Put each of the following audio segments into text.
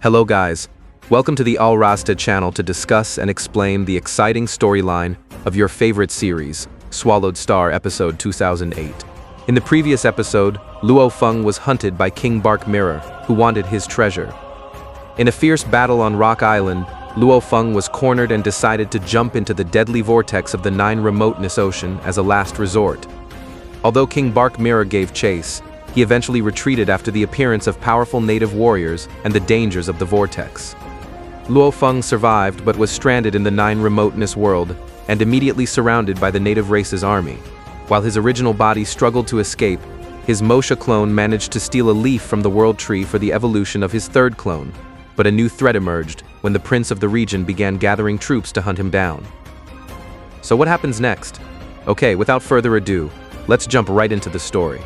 Hello guys, welcome to the Rasta channel to discuss and explain the exciting storyline of your favorite series, SwallowedStar episode 2008. In the previous episode, Luofeng was hunted by King Bark Mirror, who wanted his treasure. In a fierce battle on Rock Island, Luofeng was cornered and decided to jump into the deadly vortex of the Remoteness Ocean as a last resort. Although King Bark Mirror gave chase, he eventually retreated after the appearance of powerful native warriors and the dangers of the vortex. Luofeng survived but was stranded in the Remoteness world and immediately surrounded by the native race's army. While his original body struggled to escape, his Mosha clone managed to steal a leaf from the world tree for the evolution of his third clone. But a new threat emerged when the prince of the region began gathering troops to hunt him down. So what happens next? Okay, without further ado, let's jump right into the story.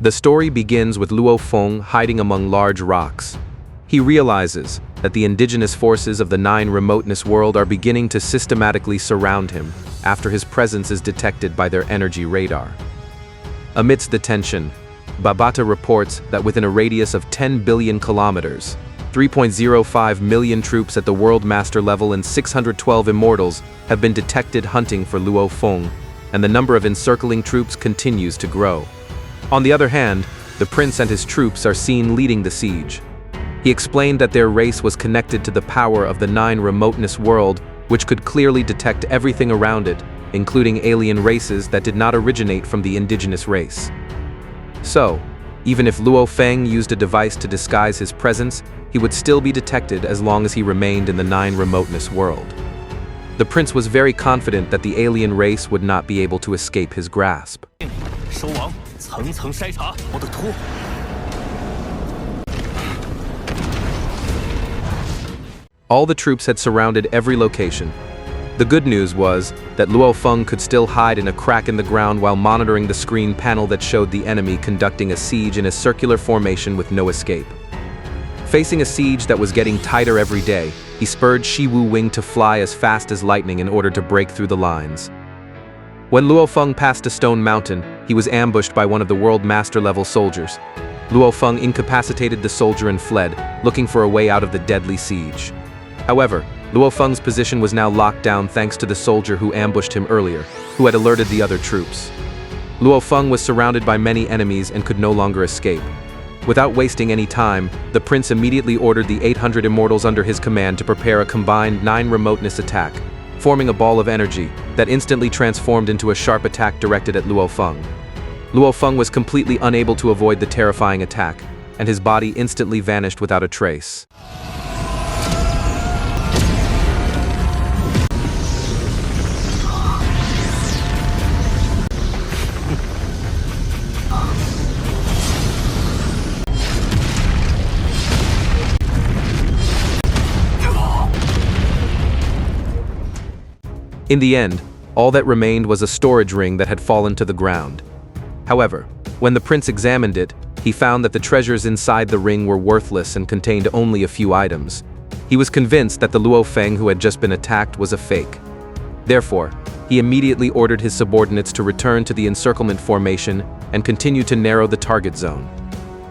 The story begins with Luofeng hiding among large rocks. He realizes that the indigenous forces of the Remoteness world are beginning to systematically surround him after his presence is detected by their energy radar. Amidst the tension, Babata reports that within a radius of 10 billion kilometers, 3.05 million troops at the World Master level and 612 Immortals have been detected hunting for Luofeng, and the number of encircling troops continues to grow. On the other hand, the prince and his troops are seen leading the siege. He explained that their race was connected to the power of the Remoteness world, which could clearly detect everything around it, including alien races that did not originate from the indigenous race. So, even if Luofeng used a device to disguise his presence, he would still be detected as long as he remained in the Remoteness world. The prince was very confident that the alien race would not be able to escape his grasp. All the troops had surrounded every location. The good news was that Luofeng could still hide in a crack in the ground while monitoring the screen panel that showed the enemy conducting a siege in a circular formation with no escape. Facing a siege that was getting tighter every day, he spurred Shiwu Wing to fly as fast as lightning in order to break through the lines. When Luofeng passed a stone mountain, he was ambushed by one of the World Master level soldiers. Luofeng incapacitated the soldier and fled, looking for a way out of the deadly siege. However, Luofeng's position was now locked down thanks to the soldier who ambushed him earlier, who had alerted the other troops. Luofeng was surrounded by many enemies and could no longer escape. Without wasting any time, the prince immediately ordered the 800 Immortals under his command to prepare a combined Remoteness attack, forming a ball of energy that instantly transformed into a sharp attack directed at Luofeng. Luofeng was completely unable to avoid the terrifying attack, and his body instantly vanished without a trace. In the end, all that remained was a storage ring that had fallen to the ground. However, when the prince examined it, he found that the treasures inside the ring were worthless and contained only a few items. He was convinced that the Luofeng who had just been attacked was a fake. Therefore, he immediately ordered his subordinates to return to the encirclement formation and continue to narrow the target zone.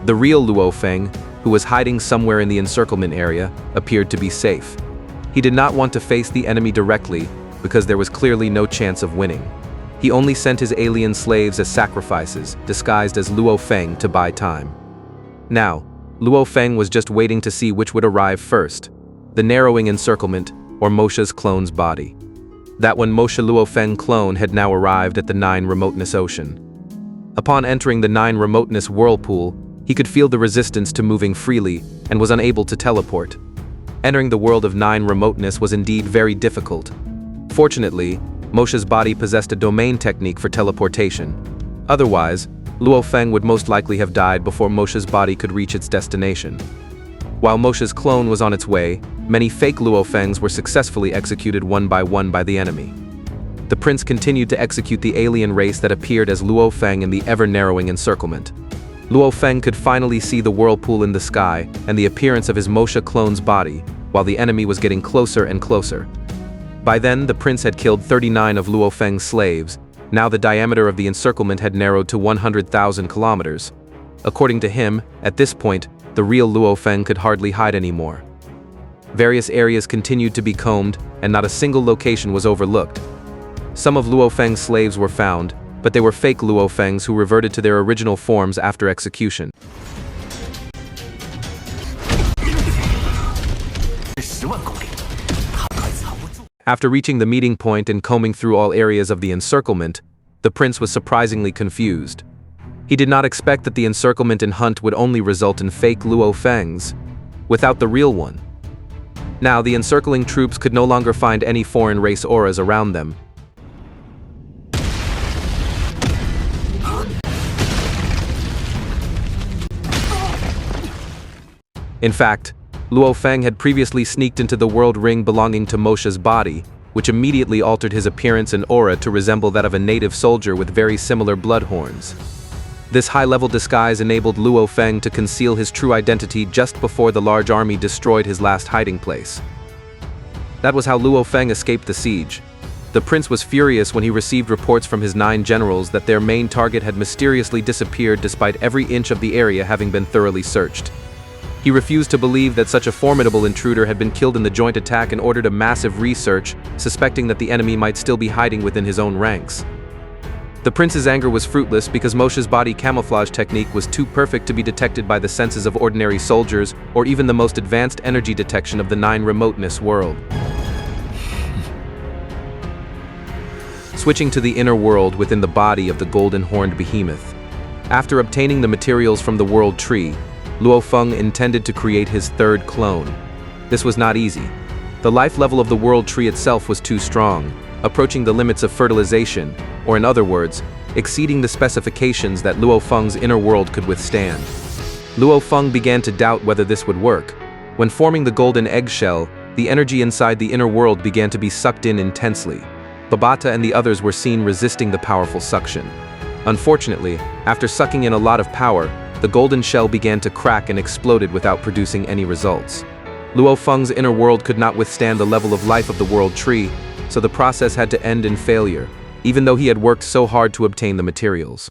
The real Luofeng, who was hiding somewhere in the encirclement area, appeared to be safe. He did not want to face the enemy directly, because there was clearly no chance of winning. He only sent his alien slaves as sacrifices, disguised as Luofeng to buy time. Now, Luofeng was just waiting to see which would arrive first, the narrowing encirclement or Mosha's clone's body. That one Mosha Luofeng clone had now arrived at the Remoteness Ocean. Upon entering the Remoteness whirlpool, he could feel the resistance to moving freely and was unable to teleport. Entering the world of Remoteness was indeed very difficult. Fortunately, Mosha's body possessed a domain technique for teleportation. Otherwise, Luofeng would most likely have died before Mosha's body could reach its destination. While Mosha's clone was on its way, many fake Luofengs were successfully executed one by the enemy. The prince continued to execute the alien race that appeared as Luofeng in the ever-narrowing encirclement. Luofeng could finally see the whirlpool in the sky and the appearance of his Mosha clone's body, while the enemy was getting closer and closer. By then, the prince had killed 39 of Luofeng's slaves, Now the diameter of the encirclement had narrowed to 100,000 kilometers. According to him, at this point, the real Luofeng could hardly hide anymore. Various areas continued to be combed, and not a single location was overlooked. Some of Luofeng's slaves were found, but they were fake Luofengs who reverted to their original forms after execution. After reaching the meeting point and combing through all areas of the encirclement, the prince was surprisingly confused. He did not expect that the encirclement and hunt would only result in fake Luofengs, without the real one. Now the encircling troops could no longer find any foreign race auras around them. In fact, Luofeng had previously sneaked into the world ring belonging to Mosha's body, which immediately altered his appearance and aura to resemble that of a native soldier with very similar blood horns. This high-level disguise enabled Luofeng to conceal his true identity just before the large army destroyed his last hiding place. That was how Luofeng escaped the siege. The prince was furious when he received reports from his 9 generals that their main target had mysteriously disappeared despite every inch of the area having been thoroughly searched. He refused to believe that such a formidable intruder had been killed in the joint attack and ordered a massive research, suspecting that the enemy might still be hiding within his own ranks. The prince's anger was fruitless because Mosha's body camouflage technique was too perfect to be detected by the senses of ordinary soldiers or even the most advanced energy detection of the 9 Remoteness world. Switching to the inner world within the body of the golden-horned behemoth. After obtaining the materials from the world tree, Luofeng intended to create his 3rd clone. This was not easy. The life level of the world tree itself was too strong, approaching the limits of fertilization, or in other words, exceeding the specifications that Luofeng's inner world could withstand. Luofeng began to doubt whether this would work. When forming the golden eggshell, the energy inside the inner world began to be sucked in intensely. Babata and the others were seen resisting the powerful suction. Unfortunately, after sucking in a lot of power, the golden shell began to crack and exploded without producing any results. Luofeng's inner world could not withstand the level of life of the world tree, so the process had to end in failure, even though he had worked so hard to obtain the materials.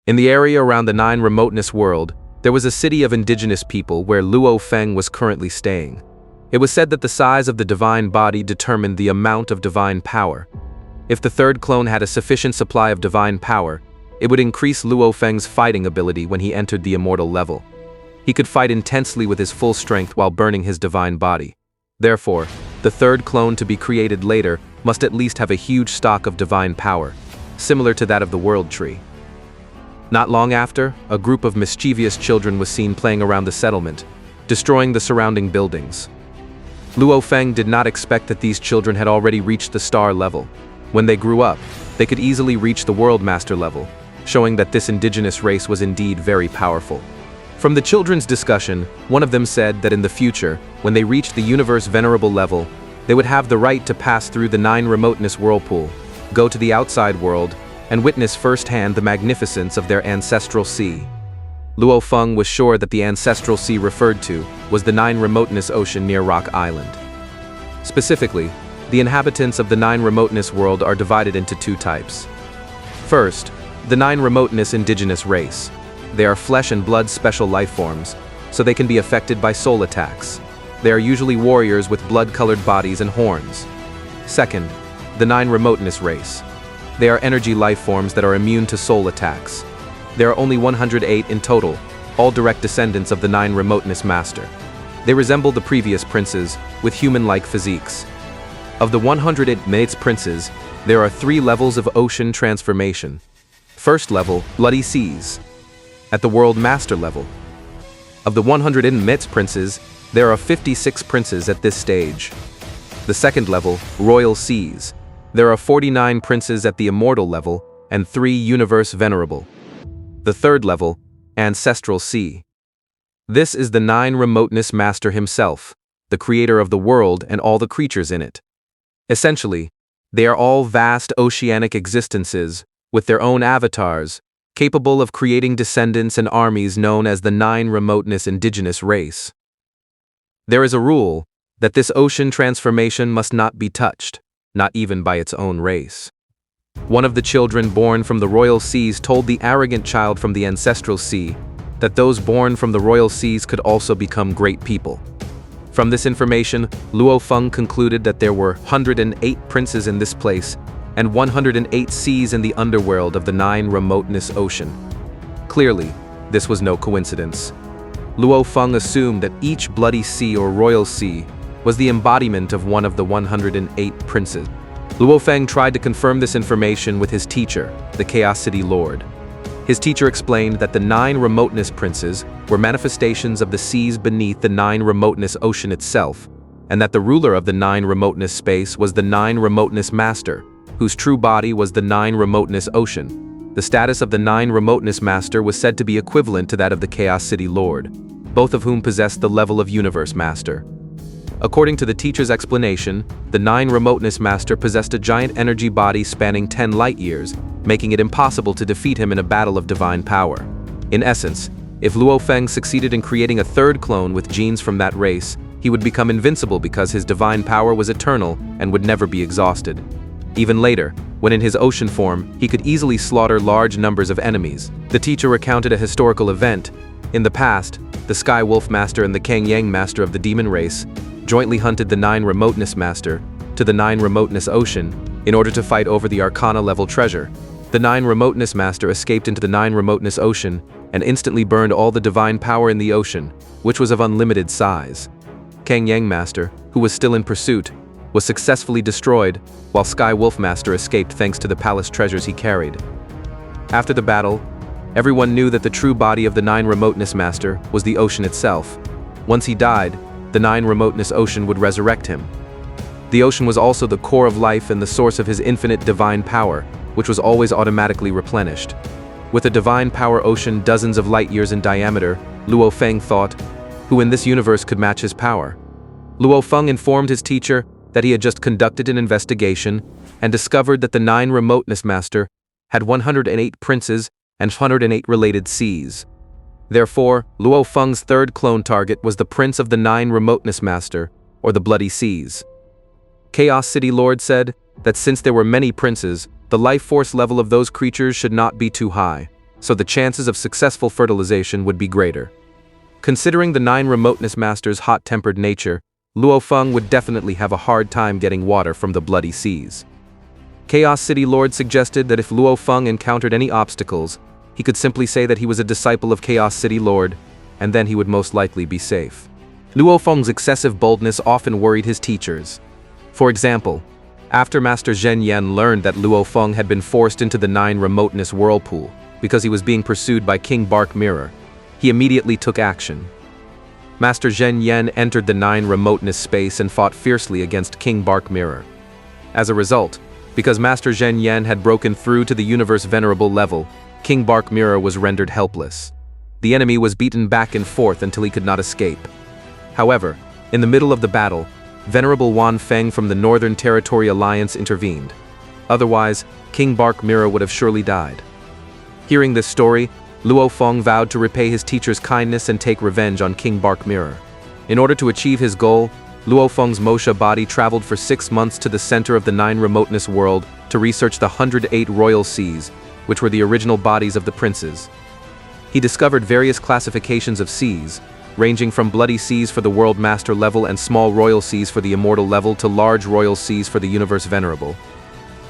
In the area around the 9 Remoteness world, there was a city of indigenous people where Luofeng was currently staying. It was said that the size of the divine body determined the amount of divine power. If the 3rd clone had a sufficient supply of divine power, it would increase Luofeng's fighting ability when he entered the Immortal level. He could fight intensely with his full strength while burning his divine body. Therefore, the 3rd clone to be created later must at least have a huge stock of divine power, similar to that of the world tree. Not long after, a group of mischievous children was seen playing around the settlement, destroying the surrounding buildings. Luofeng did not expect that these children had already reached the star level. When they grew up, they could easily reach the World Master level, showing that this indigenous race was indeed very powerful. From the children's discussion, one of them said that in the future, when they reached the Universe Venerable level, they would have the right to pass through the 9 Remoteness whirlpool, go to the outside world, and witness firsthand the magnificence of their ancestral sea. Luofeng was sure that the ancestral sea referred to was the 9 Remoteness Ocean near Rock Island. Specifically, the inhabitants of the 9 Remoteness world are divided into 2 types. First, the 9 Remoteness indigenous race. They are flesh and blood special life forms, so they can be affected by soul attacks. They are usually warriors with blood-colored bodies and horns. Second, the 9 Remoteness race. They are energy life forms that are immune to soul attacks. There are only 108 in total, all direct descendants of the 9 Remoteness Master. They resemble the previous princes, with human-like physiques. Of the 108 princes, there are 3 levels of ocean transformation. First level, Bloody Seas. At the World Master level. Of the 108 princes, there are 56 princes at this stage. The second level, Royal Seas. There are 49 princes at the Immortal level, and 3 Universe Venerable. The third level, Ancestral Sea. This is the 9 Remoteness Master himself, the creator of the world and all the creatures in it. Essentially, they are all vast oceanic existences, with their own avatars, capable of creating descendants and armies known as the Nine Remoteness indigenous race. There is a rule that this ocean transformation must not be touched, not even by its own race. One of the children born from the royal seas told the arrogant child from the ancestral sea that those born from the royal seas could also become great people. From this information, Luofeng concluded that there were 108 princes in this place and 108 seas in the underworld of the Nine Remoteness Ocean. Clearly, this was no coincidence. Luofeng assumed that each bloody sea or royal sea was the embodiment of one of the 108 princes. Luofeng tried to confirm this information with his teacher, the Chaos City Lord. His teacher explained that the 9 Remoteness princes were manifestations of the seas beneath the 9 Remoteness Ocean itself, and that the ruler of the 9 Remoteness space was the 9 Remoteness Master, whose true body was the 9 Remoteness Ocean. The status of the 9 Remoteness Master was said to be equivalent to that of the Chaos City Lord, both of whom possessed the level of Universe Master. According to the teacher's explanation, the 9 Remoteness Master possessed a giant energy body spanning 10 light-years, making it impossible to defeat him in a battle of divine power. In essence, if Luofeng succeeded in creating a third clone with genes from that race, he would become invincible because his divine power was eternal and would never be exhausted. Even later, when in his ocean form, he could easily slaughter large numbers of enemies. The teacher recounted a historical event. In the past, the Sky Wolf Master and the Kang Yang Master of the demon race jointly hunted the 9 Remoteness Master to the 9 Remoteness Ocean in order to fight over the Arcana level treasure. The 9 Remoteness Master escaped into the 9 Remoteness Ocean and instantly burned all the divine power in the ocean, which was of unlimited size. Kang Yang Master, who was still in pursuit, was successfully destroyed, while Sky Wolf Master escaped thanks to the palace treasures he carried. After the battle, everyone knew that the true body of the 9 Remoteness Master was the ocean itself. Once he died, the 9 Remoteness Ocean would resurrect him. The ocean was also the core of life and the source of his infinite divine power, which was always automatically replenished. With a divine power ocean dozens of light-years in diameter, Luofeng thought, who in this universe could match his power? Luofeng informed his teacher that he had just conducted an investigation and discovered that the 9 Remoteness Master had 108 princes and 108 related seas. Therefore, Luofeng's third clone target was the Prince of the 9 Remoteness Master, or the Bloody Seas. Chaos City Lord said that since there were many princes, the life force level of those creatures should not be too high, so the chances of successful fertilization would be greater. Considering the 9 Remoteness Master's hot-tempered nature, Luofeng would definitely have a hard time getting water from the Bloody Seas. Chaos City Lord suggested that if Luofeng encountered any obstacles, he could simply say that he was a disciple of Chaos City Lord, and then he would most likely be safe. Luofeng's excessive boldness often worried his teachers. For example, after Master Zhen Yan learned that Luofeng had been forced into the 9 Remoteness whirlpool because he was being pursued by King Bark Mirror, he immediately took action. Master Zhen Yan entered the 9 Remoteness space and fought fiercely against King Bark Mirror. As a result, because Master Zhen Yan had broken through to the Universe Venerable level, King Bark Mirror was rendered helpless. The enemy was beaten back and forth until he could not escape. However, in the middle of the battle, Venerable Wan Feng from the Northern Territory Alliance intervened. Otherwise, King Bark Mirror would have surely died. Hearing this story, Luofeng vowed to repay his teacher's kindness and take revenge on King Bark Mirror. In order to achieve his goal, Luofeng's Mosha body traveled for 6 months to the center of the 9 Remoteness world to research the 108 royal seas, which were the original bodies of the princes. He discovered various classifications of seas, ranging from bloody seas for the World Master level and small royal seas for the Immortal level to large royal seas for the Universe Venerable.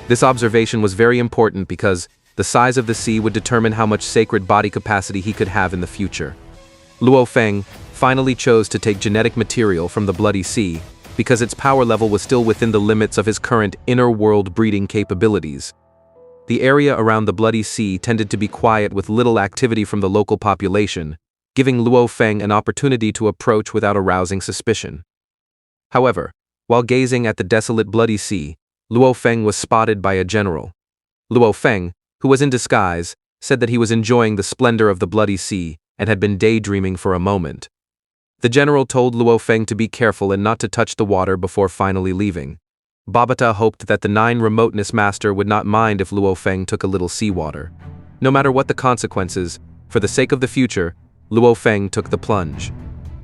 This observation was very important because the size of the sea would determine how much sacred body capacity he could have in the future. Luofeng finally chose to take genetic material from the Bloody Sea because its power level was still within the limits of his current inner world breeding capabilities. The area around the Bloody Sea tended to be quiet with little activity from the local population, giving Luofeng an opportunity to approach without arousing suspicion. However, while gazing at the desolate Bloody Sea, Luofeng was spotted by a general. Luofeng, who was in disguise, said that he was enjoying the splendor of the Bloody Sea and had been daydreaming for a moment. The general told Luofeng to be careful and not to touch the water before finally leaving. Babata hoped that the 9 Remoteness Master would not mind if Luofeng took a little seawater. No matter what the consequences, for the sake of the future, Luofeng took the plunge.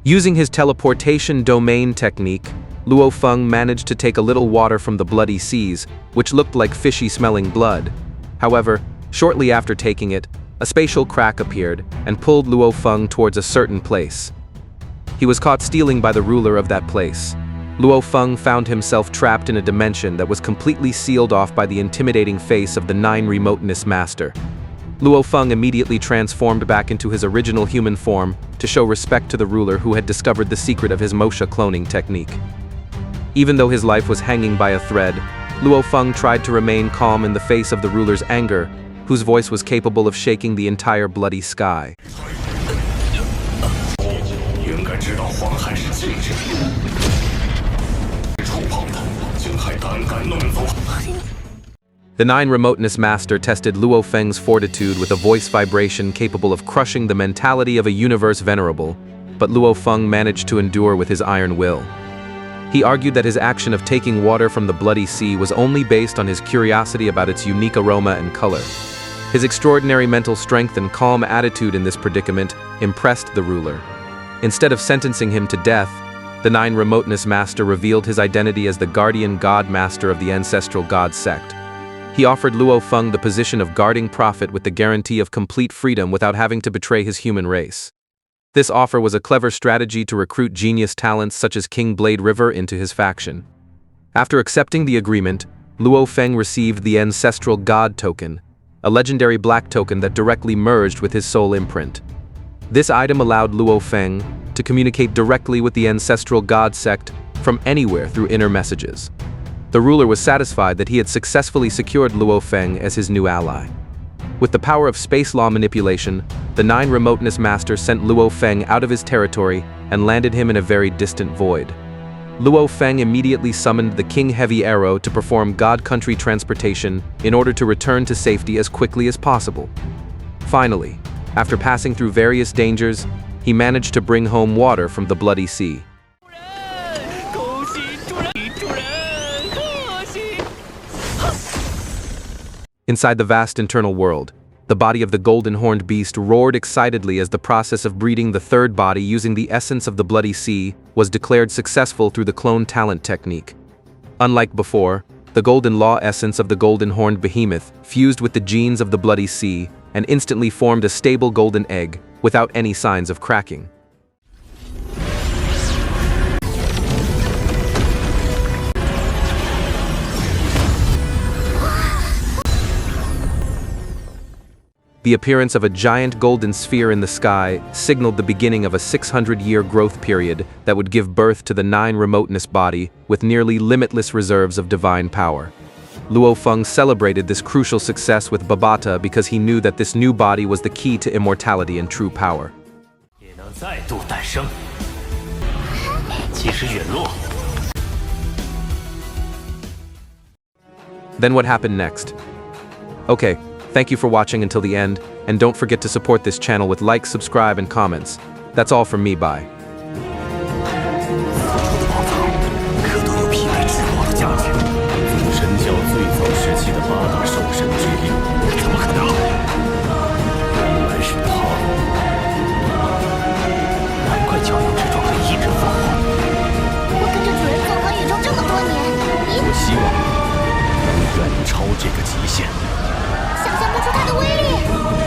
Using his teleportation domain technique, Luofeng managed to take a little water from the bloody seas, which looked like fishy-smelling blood. However, shortly after taking it, a spatial crack appeared and pulled Luofeng towards a certain place. He was caught stealing by the ruler of that place. Luofeng found himself trapped in a dimension that was completely sealed off by the intimidating face of the 9 Remoteness Master. Luofeng immediately transformed back into his original human form to show respect to the ruler who had discovered the secret of his Mosha cloning technique. Even though his life was hanging by a thread, Luofeng tried to remain calm in the face of the ruler's anger, whose voice was capable of shaking the entire bloody sky. The 9 Remoteness Master tested Luofeng's fortitude with a voice vibration capable of crushing the mentality of a universe Venerable, but Luofeng managed to endure with his iron will. He argued that his action of taking water from the bloody sea was only based on his curiosity about its unique aroma and color. His extraordinary mental strength and calm attitude in this predicament impressed the ruler. Instead of sentencing him to death, the 9 Remoteness Master revealed his identity as the guardian god master of the ancestral god sect. He offered Luofeng the position of guarding prophet with the guarantee of complete freedom without having to betray his human race. This offer was a clever strategy to recruit genius talents such as King Blade River into his faction. After accepting the agreement, Luofeng received the ancestral god token, a legendary black token that directly merged with his soul imprint. This item allowed Luofeng to communicate directly with the ancestral god sect from anywhere through inner messages. The ruler was satisfied that he had successfully secured Luofeng as his new ally. With the power of space law manipulation, the 9 Remoteness Master sent Luofeng out of his territory and landed him in a very distant void. Luofeng immediately summoned the King Heavy Arrow to perform God Country transportation in order to return to safety as quickly as possible. Finally, after passing through various dangers, he managed to bring home water from the bloody sea. Inside the vast internal world, the body of the golden horned beast roared excitedly as the process of breeding the third body using the essence of the bloody sea was declared successful through the clone talent technique. Unlike before, the golden law essence of the golden horned behemoth fused with the genes of the bloody sea and instantly formed a stable golden egg without any signs of cracking. The appearance of a giant golden sphere in the sky signaled the beginning of a 600-year growth period that would give birth to the 9 Remoteness body with nearly limitless reserves of divine power. Luofeng celebrated this crucial success with Babata because he knew that this new body was the key to immortality and true power. Then what happened next? Okay. Thank you for watching until the end, and don't forget to support this channel with likes, subscribe, and comments. That's all from me, bye. Shang 象不出它的威力。